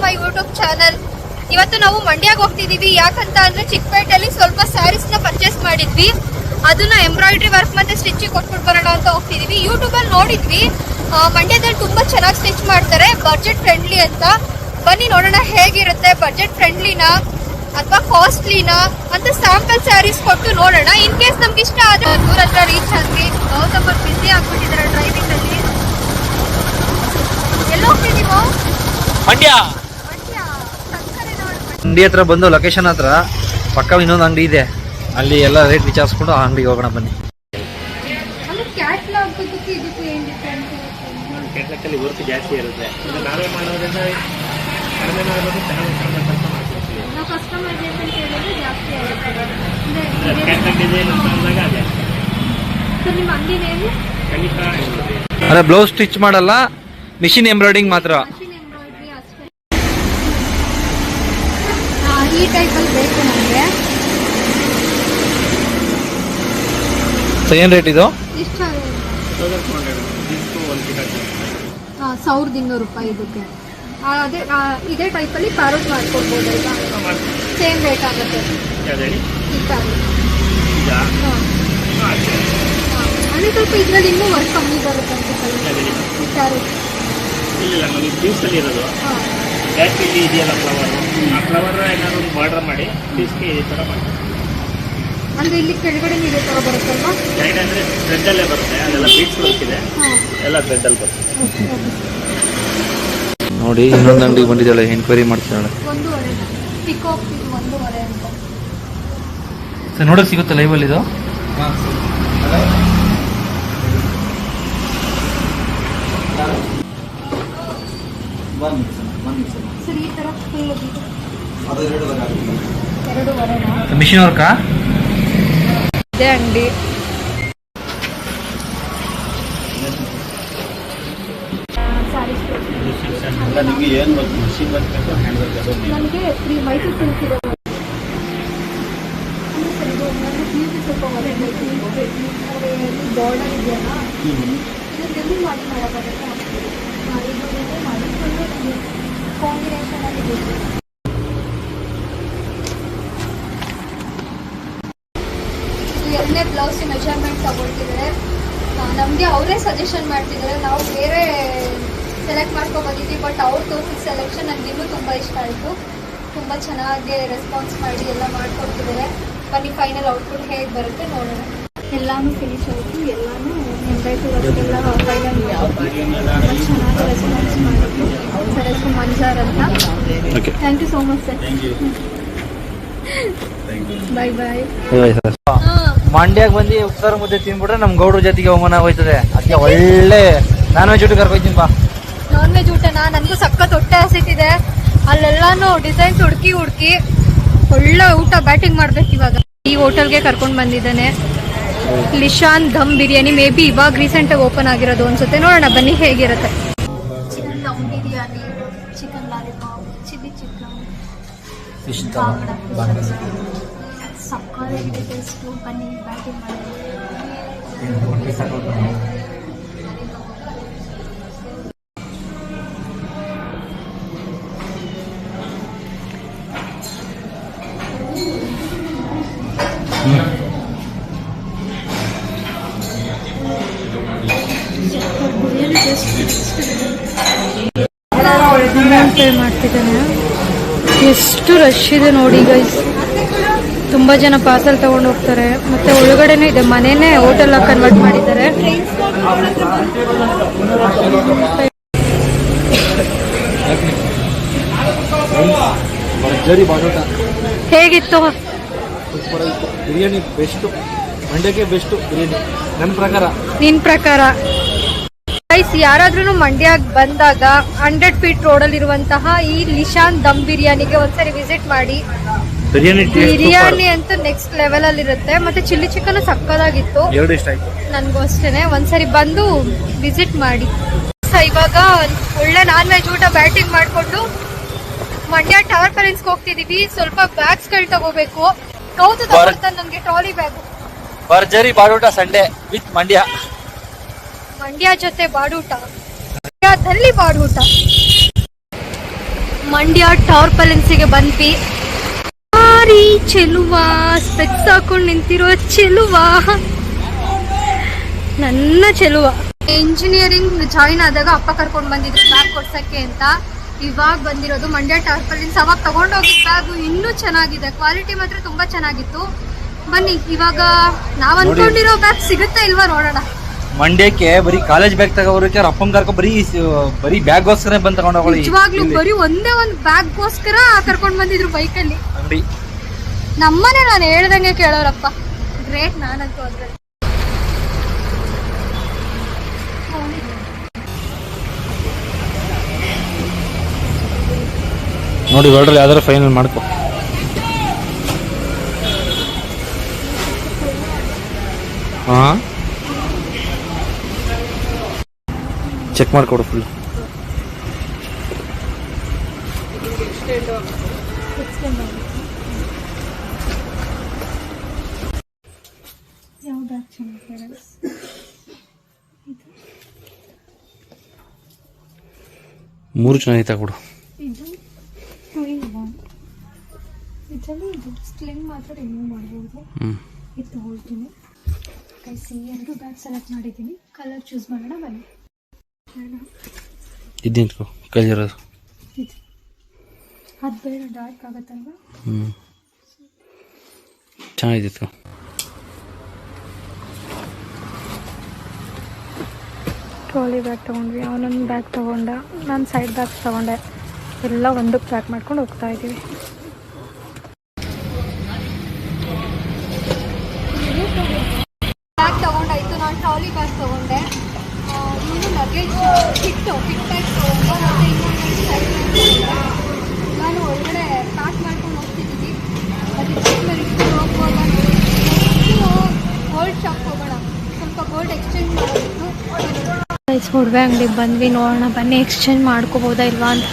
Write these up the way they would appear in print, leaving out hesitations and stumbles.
My YouTube channel. ಇವತ್ತು ನಾವು ಮಂಡ್ಯಕ್ಕೆ ಹೋಗ್ತಿದೀವಿ. ಯಾಕಂತ ಅಂದ್ರೆ ಚಿಕ್ಕಪೇಟೆಯಲ್ಲಿ ಸ್ವಲ್ಪ ಸ್ಯಾರೀಸ್ ನ ಪರ್ಚೇಸ್ ಮಾಡಿದ್ವಿ, ಅದನ್ನ ಎಂಬ್ರಾಯ್ಡ್ರಿ ವರ್ಕ್ ಮತ್ತೆ ಸ್ಟಿಚಿಂಗ್ ಕೊಟ್ಬಿಟ್ಟು ಬರೋಣ ಅಂತ ಹೋಗ್ತಿದೀವಿ. ಯೂಟ್ಯೂಬ್ ಅಲ್ಲಿ ನೋಡಿದ್ವಿ, ಮಂಡ್ಯದಲ್ಲಿ ತುಂಬಾ ಚೆನ್ನಾಗಿ ಸ್ಟಿಚ್ ಮಾಡ್ತಾರೆ, ಬಜೆಟ್ ಫ್ರೆಂಡ್ಲಿ ಅಂತ. ಬನ್ನಿ ನೋಡೋಣ ಹೇಗಿರುತ್ತೆ, ಬಜೆಟ್ ಫ್ರೆಂಡ್ಲಿನಾ ಅಥವಾ ಕಾಸ್ಟ್ಲಿನಾ ಅಂತ ಸ್ಯಾಂಪಲ್ ಸ್ಯಾರೀಸ್ ಕೊಟ್ಟು ನೋಡೋಣ. ಇನ್ ಕೇಸ್ ನಮ್ಗೆ ಇಷ್ಟ ಆದ್ರೆ ದೂರ ಹತ್ರ ರೀಚ್ ಆದ್ವಿ. ಗೌತಮ್ ಅವ್ರು ಬಿಸಿ ಆಗ್ಬಿಟ್ಟಿದ್ದಾರೆ ಡ್ರೈವಿಂಗ್ ಅಲ್ಲಿ. ಎಲ್ಲ ಹೋಗ್ತಿದೀವೋ? ಮಂಡ್ಯ ಹತ್ರ ಬಂದು ಲೊಕೇಶನ್ ಹತ್ರ ಪಕ್ಕ ಇನ್ನೊಂದು ಅಂಗಡಿ ಇದೆ, ಅಲ್ಲಿ ಎಲ್ಲ ರೇಟ್ ವಿಚಾರಿಸ್ಕೊಂಡು ಆ ಅಂಗಡಿಗೆ ಹೋಗೋಣ ಬನ್ನಿ. ಕ್ಯಾಟ್ಲಾಗಲ್ಲಿ ವರ್ಕ್ ಜಾಸ್ತಿ ಇರುತ್ತೆ, ನಾವೇ ಮಾಡೋದ್ರಿಂದ ಕಡಿಮೆ ಮಾಡೋದು ಚೆನ್ನಾಗಿ ಅದೇ ಬ್ಲೌಸ್ ಸ್ಟಿಚ್ ಮಾಡಲ್ಲ, ಮಿಷಿನ್ ಎಂಬ್ರಾಯ್ಡಿಂಗ್ ಮಾತ್ರ. ಈ ಟೈಪಲ್ಲಿ ಬೇಕು ನಮಗೆ. ಏನ್ ರೇಟ್ ಇದು? ಎಷ್ಟು? 1200 ರೂಪಾಯಿ ಇದಕ್ಕೆ. ಅದೇ ಇದೇ ಟೈಪಲ್ಲಿ ಪ್ಯಾರೋಟ್ ಮಾಡ್ಕೊಡ್ಬೋದಲ್ವಾ? ಸೇಮ್ ರೇಟ್ ಆಗುತ್ತೆ. ಅಂದರೆ ಸ್ವಲ್ಪ ಇದರಲ್ಲಿ ಇನ್ನೂ ವರ್ಕ್ ಕಮ್ಮಿ ಬರುತ್ತೆ ಅಂತ ಪ್ಯಾರೋಟ್. ಜಾಸ್ತಿ ಇದೆಯಲ್ಲ ಫ್ಲವರ್, ಆ ಫ್ಲವರ್ ಏನಾದ್ರು ಒಂದು ಬಾರ್ಡರ್ ಮಾಡಿ ಪೀಸ್ಗೆ ಈ ಥರ ಮಾಡಿ. ಅಂದರೆ ಇಲ್ಲಿ ಕೆಳಗಡೆ ಇದೇ ಥರ ಬರುತ್ತಲ್ವಾ? ಸೈಡ್ ಅಂದರೆ ಥ್ರೆಡ್ಡಲ್ಲೇ ಬರುತ್ತೆ, ಅದೆಲ್ಲ ಬೀಟ್ಸ್ ಬರ್ತಿದೆ, ಎಲ್ಲ ಥ್ರೆಡ್ಡಲ್ಲಿ ಬರುತ್ತೆ. ನೋಡಿ ಇನ್ನೊಂದು ಅಂಗಡಿಗೆ ಬಂದಿದ್ದಾಳೆ, ಎನ್ಕ್ವೈರಿ ಮಾಡ್ತಿದ್ದಾಳೆ. 1.5 ಪಿಕಾಕ್ 1.5 ಅಂತ. ಸರ್ ನೋಡೋಕೆ ಸಿಗುತ್ತೆ ಲೈವಲ್ಲಿ ಇದು? ಸರ್ ಈ ಥರ ಫುಲ್ 2.5 ಮಿಷಿನ್ ವರ್ಕಾ? ಇದೇ ಅಂಗಡಿ. ನಿಮಗೆ ಏನು ವರ್ಕ್, ಮಿಷಿನ್ ವರ್ಕ್ ಬೇಕು, ಹ್ಯಾಂಡ್ ವರ್ಕ್ ಬೇಕು? ನನಗೆ 3 ಮೈಸೂರು ಸಿಲ್ಕ್ ಇದೆ. ಸ್ವಲ್ಪ ಬಾರ್ಡರ್ ಇದೆಯಲ್ಲ, ಇದನ್ನು ಮಾಡಿ ಮಾಡೋಕ್ಕಾಗತ್ತಾ? ಇದು ಮಾಡಿಕೊಂಡು ಕಾಂಬಿನೇಷನ್ ಆಗಿದೆ. ಎರಡನೇ ಬ್ಲೌಸ್ ಮೆಜರ್ಮೆಂಟ್ ತಗೊಳ್ತಿದ್ದಾರೆ. ನಮಗೆ ಅವರೇ ಸಜೆಷನ್ ಮಾಡ್ತಿದ್ದಾರೆ, ನಾವು ಬೇರೆ ಸೆಲೆಕ್ಟ್ ಮಾಡ್ಕೊಂಡು ಬಂದಿದ್ದೀವಿ. ಬಟ್ ಅವ್ರು ತೋರಿಸಿದ ಸೆಲೆಕ್ಷನ್ ನನಗೆ ಇನ್ನೂ ತುಂಬ ಇಷ್ಟ ಆಯಿತು. ತುಂಬ ಚೆನ್ನಾಗಿ ರೆಸ್ಪಾನ್ಸ್ ಮಾಡಿ ಎಲ್ಲ ಮಾಡಿಕೊಡ್ತಿದ್ದಾರೆ. ಬನ್ನಿ ಫೈನಲ್ ಔಟ್ಪುಟ್ ಹೇಗೆ ಬರುತ್ತೆ ನೋಡೋಣ. ಎಲ್ಲಾನು ಫಿನಿಶ್ ಆಯಿತು, ಎಲ್ಲಾನು ಎಂಬ್ರಾಯ್ಡ್ರಿ ವರ್ಕ್ ಎಲ್ಲ ಫೈನಲ್ ಚೆನ್ನಾಗಿ ರೆಸ್ಪಾನ್ಸ್ ಮಾಡಿದ್ರು. ಸರ್ ಹೆಸರು ಮಂಜಾರ್ ಅಂತ. Thank you so much sir. Bye bye. ಮಂಡ್ಯಾಗ ಬಂದು ಉಪ್ಸಾರು ಮುದ್ದೆ ತಿನ್ಬಿಟ್ರೆ ನಮ್ ಗೌಡ್ರ ಜೊತೆಗೆ ಅವಮಾನ ಹೋಯ್ತದೆ. ಅದಕ್ಕೆ ಒಳ್ಳೆ ನಾನ್ ವೆಜ್ ಊಟ ಕರ್ಕೊಯ್ತೀನಿ ಬಾ. ನಾನ್ ವೆಜ್ ಊಟನಾ? ನನಗೂ ಸಖತ್ ಹೊಟ್ಟೆ ಹಸಿತಿದೆ. ಅಲ್ಲೆಲ್ಲಾನು ಡಿಸೈನ್ಸ್ ಹುಡುಕಿ ಒಳ್ಳೆ ಊಟ ಬ್ಯಾಟಿಂಗ್ ಮಾಡ್ಬೇಕು ಇವಾಗ. ಈ ಹೋಟೆಲ್ಗೆ ಕರ್ಕೊಂಡು ಬಂದಿದ್ದಾನೆ. ಲಿಶಾನ್ ದಮ್ ಬಿರಿಯಾನಿ, ಮೇ ಬಿ ಇವಾಗ ರೀಸೆಂಟಾಗಿ ಓಪನ್ ಆಗಿರೋದು ಅನ್ಸುತ್ತೆ. ನೋಡೋಣ ಬನ್ನಿ ಹೇಗಿರುತ್ತೆ. Chicken dum biryani, chicken lollipop, chilli chicken, ಸಕ್ಕತ್ತಾಗಿದೆ ಟೇಸ್ಟು. ಬನ್ನಿ ಬ್ಯಾಟಿಂಗ್ ಮಾಡಿ. ಮಾಡ್ತಿದ್ದಾನೆ. ಎಷ್ಟು ರಶ್ ಇದೆ ನೋಡಿ ಗೈಸ್. ತುಂಬ ಜನ ಪಾರ್ಸಲ್ ತಗೊಂಡು ಹೋಗ್ತಾರೆ. ಮತ್ತೆ ಒಳಗಡೆನೇ ಇದೆ, ಮನೆನೇ ಹೋಟೆಲ್ ಆಗಿ ಕನ್ವರ್ಟ್ ಮಾಡಿದ್ದಾರೆ. ಹೇಗಿತ್ತು ಬಿರಿಯಾನಿ? ಬೆಸ್ಟ್, ಮಂಡ್ಯಕ್ಕೆ ಬೆಸ್ಟ್ ಬಿರಿಯಾನಿ ನಿನ್ ಪ್ರಕಾರ. ಗೈಸ್, ಯಾರಾದ್ರೂ ಮಂಡ್ಯಕ್ಕೆ ಬಂದಾಗ 100 ಫೀಟ್ ರೋಡಲ್ಲಿ ಇರುವಂತಹ ಈ ಲಿಶಾನ್ ದಮ್ ಬಿರಿಯಾನಿಗೆ ಒಂದ್ಸರಿ ವಿಸಿಟ್ ಮಾಡಿ. ಬಿರಿಯಾನಿ ಅಂತೂ ನೆಕ್ಸ್ಟ್ ಲೆವೆಲ್ ಅಲ್ಲಿ ಇರುತ್ತೆ. ಮತ್ತೆ ಚಿಲ್ಲಿ ಚಿಕನ್ ಸಕ್ಕದಾಗಿತ್ತು, ನನ್ಗೂ ಅಷ್ಟೇನೆ. ಒಂದ್ಸರಿ ಬಂದು ವಿಸಿಟ್ ಮಾಡಿ. ಇವಾಗ ಒಳ್ಳೆ ನಾನ್ ವೆಜ್ ಊಟ ಬ್ಯಾಟಿಂಗ್ ಮಾಡ್ಕೊಂಡು ಮಂಡ್ಯ ಟವರ್ ಪ್ಯಾಲೇಸ್ಗೆ ಹೋಗ್ತಿದೀವಿ. ಸ್ವಲ್ಪ ಬ್ಯಾಗ್ಸ್ ಗಳು ತಗೋಬೇಕು. ಕೌತು ತಗೊಳ್ತಾನೆ ನಮ್ಗೆ ಟ್ರಾಲಿ ಬ್ಯಾಗ್. ಭರ್ಜರಿ ಬಾಡೂಟ ಸಂಡೇ ವಿತ್ ಮಂಡ್ಯ ಜೊತೆ ಬಾಡೂಟ, ಮಂಡ್ಯದಲ್ಲಿ ಬಾಡೂಟ. ಮಂಡ್ಯ ಟವರ್ ಪ್ಯಾಲೆನ್ಸಿಗೆ ಬಂದ್ವಿ. ಭಾರಿ ಚೆಲುವ, ಸ್ಪೆಕ್ಸ್ ಹಾಕೊಂಡು ನಿಂತಿರೋ ಚೆಲುವ, ನನ್ನ ಚೆಲುವ. ಇಂಜಿನಿಯರಿಂಗ್ ಜಾಯಿನ್ ಆದಾಗ ಅಪ್ಪ ಕರ್ಕೊಂಡು ಬಂದಿದ್ರು ಬ್ಯಾಗ್ ಕೊಡ್ಸಕ್ಕೆ ಅಂತ. ಇವಾಗ ಬಂದಿರೋದು ಮಂಡ್ಯ ಟವರ್ ಪ್ಯಾಲೆನ್ಸ್. ಅವಾಗ ತಗೊಂಡೋಗಿದ್ ಬ್ಯಾಗು ಇನ್ನೂ ಚೆನ್ನಾಗಿದೆ, ಕ್ವಾಲಿಟಿ ಮಾತ್ರ ತುಂಬಾ ಚೆನ್ನಾಗಿತ್ತು. ಬನ್ನಿ ಇವಾಗ ನಾವ್ ಅನ್ಕೊಂಡಿರೋ ಬ್ಯಾಗ್ ಸಿಗುತ್ತಾ ಇಲ್ವಾ ನೋಡೋಣ. ಮಂಡ್ಯಕ್ಕೆ ಬರೀ ಕಾಲೇಜ್ ಬ್ಯಾಗ್ ತಗೋಬರೋಕೆ ಅವ್ರ ಅಪ್ಪನ ಕರ್ಕೊ ಬರೀ ಬ್ಯಾಗ್ಗೋಸ್ಕರ ಬಂದ್ ತಗೊಂಡ್ ಹೋಗೋಳಿ. ನಿಜವಾಗ್ಲೂ ಬರೀ ಒಂದೇ ಒಂದು ಬ್ಯಾಗ್ಗೋಸ್ಕರ ಕರ್ಕೊಂಡ್ ಬಂದಿದ್ರು ಬೈಕಲ್ಲಿ. ಅಂಗಡಿ ನಮ್ಮನೆ ನಾನು ಹೇಳ್ದಂಗೆ ಕೇಳೋರಪ್ಪ, ಗ್ರೇಟ್ ನಾನಂತೂ ಅದ್ರಲ್ಲಿ. ನೋಡಿ ಹೊರಡ್ರಿ, ಯಾವ್ದಾರು ಫೈನಲ್ ಮಾಡ್ಕೊ. ಹಾ ಚೆಕ್ ಮಾಡ್ಕೊಡು ಫುಲ್. ಮೂರು ಚೆನ್ನಾಗಿತ್ತ ಕೊಡು. ಇದರಲ್ಲಿ ಇದು ಸ್ಲಿಂಗ್ ಮಾತ್ರ ರಿಮೂವ್ ಮಾಡ್ಬೋದು. ಇದು ತಗೊಳ್ತೀನಿ. ಕೈಸಿ 2 ಬ್ಯಾಗ್ ಸೆಲೆಕ್ಟ್ ಮಾಡಿದ್ದೀನಿ. ಕಲರ್ ಚೂಸ್ ಮಾಡೋಣ ಬನ್ನಿ. ಇದೇನು ಕೈಲಿರೋದು? ಇದು ಅದು ಬೇಡ, ಡಾರ್ಕ್ ಆಗತ್ತಲ್ವಾ. ಚೆನ್ನಾಗಿತ್ತು. ಟ್ರಾಲಿ ಬ್ಯಾಗ್ ತೊಗೊಂಡ್ವಿ, ಅವನೊಂದು ಬ್ಯಾಗ್ ತೊಗೊಂಡ, ನಾನು ಸೈಡ್ ಬ್ಯಾಗ್ ತೊಗೊಂಡೆ. ಎಲ್ಲ ಒಂದಕ್ಕೆ ಪ್ಯಾಕ್ ಮಾಡ್ಕೊಂಡು ಹೋಗ್ತಾ ಇದ್ದೀವಿ. ಬ್ಯಾಗ್ ತೊಗೊಂಡಾಯ್ತು. ನಾನು ಟ್ರಾಲಿ ಬ್ಯಾಗ್ ತೊಗೊಂಡೆ. ಇನ್ನು ಲಗೇಜ್ ಕಿಟ್ ಬ್ಯಾಗ್ ತೊಗೊಂಡೆ. ಮತ್ತು ಇನ್ನೊಂದು ಸೈಡ್ ಬ್ಯಾಗ್ ತೊಗೊಂಡೆ. ನಾನು ಒಳಗಡೆ ಪ್ಯಾಕ್ ಮಾಡ್ಕೊಂಡು ಹೋಗ್ತಿದ್ದೀವಿ. ಮತ್ತು ಹೋಗುವಾಗ ಗೋಲ್ಡ್ ಶಾಪ್ ಹೋಗೋಣ, ಸ್ವಲ್ಪ ಗೋಲ್ಡ್ ಎಕ್ಸ್ಚೇಂಜ್ ಮಾಡೋದಿತ್ತು. ಒಡವೆ ಅಂಗಡಿಗೆ ಬಂದ್ವಿ, ನೋಡೋಣ ಬನ್ನಿ ಎಕ್ಸ್ಚೇಂಜ್ ಮಾಡ್ಕೋಬೋದಾ ಇಲ್ವಾ ಅಂತ.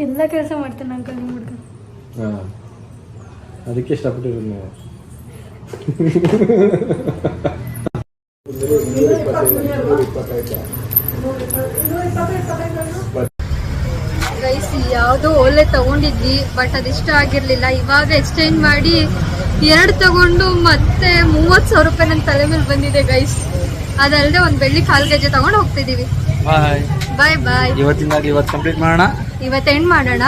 ಎಲ್ಲ ಕೆಲಸ ಮಾಡ್ತೇನೆ ಅಂಕಲ್ ನಿಮ್ಮ ಹುಡುಗ. ಅದಕ್ಕೆ ಇಷ್ಟಪಟ್ಟಿರೋದು ನೀವು. ಗೈಸ್ ಯಾವುದೋ ಒಳ್ಳೆ ತಗೊಂಡಿದ್ವಿ, ಬಟ್ ಅದಿಷ್ಟ ಆಗಿರ್ಲಿಲ್ಲ. ಇವಾಗ ಎಕ್ಸ್ಚೇಂಜ್ ಮಾಡಿ 2 ತಗೊಂಡು ಮತ್ತೆ 30,000 ರೂಪಾಯಿ ನನ್ನ ತಲೆ ಮೇಲೆ ಬಂದಿದೆ ಗೈಸ್. ಅದಲ್ಲದೆ ಒಂದು ಬೆಳ್ಳಿ ಕಾಲ್ಗೆಜ್ಜೆ ತಗೊಂಡು ಹೋಗ್ತಿದೀವಿ. ಬಾಯ್ ಬಾಯ್ ಬಾಯ್. ಇವತ್ತು ಕಂಪ್ಲೀಟ್ ಮಾಡೋಣ, ಇವತ್ತು ಎಂಡ್ ಮಾಡೋಣ.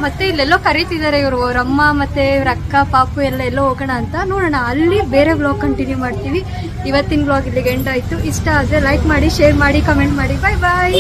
ಮತ್ತೆ ಇಲ್ಲೆಲ್ಲೋ ಕರೀತಿದ್ದಾರೆ ಇವರು, ಅವ್ರಮ್ಮ ಮತ್ತೆ ಇವ್ರ ಅಕ್ಕ ಪಾಪು ಎಲ್ಲೋ ಹೋಗೋಣ ಅಂತ. ನೋಡೋಣ, ಅಲ್ಲಿ ಬೇರೆ ವ್ಲಾಗ್ ಕಂಟಿನ್ಯೂ ಮಾಡ್ತೀವಿ. ಇವತ್ತಿನ ವ್ಲಾಗ್ ಇಲ್ಲಿಗೆ ಎಂಡ್ ಆಯ್ತು. ಇಷ್ಟ ಆದ್ರೆ ಲೈಕ್ ಮಾಡಿ, ಶೇರ್ ಮಾಡಿ, ಕಮೆಂಟ್ ಮಾಡಿ. ಬಾಯ್ ಬಾಯ್.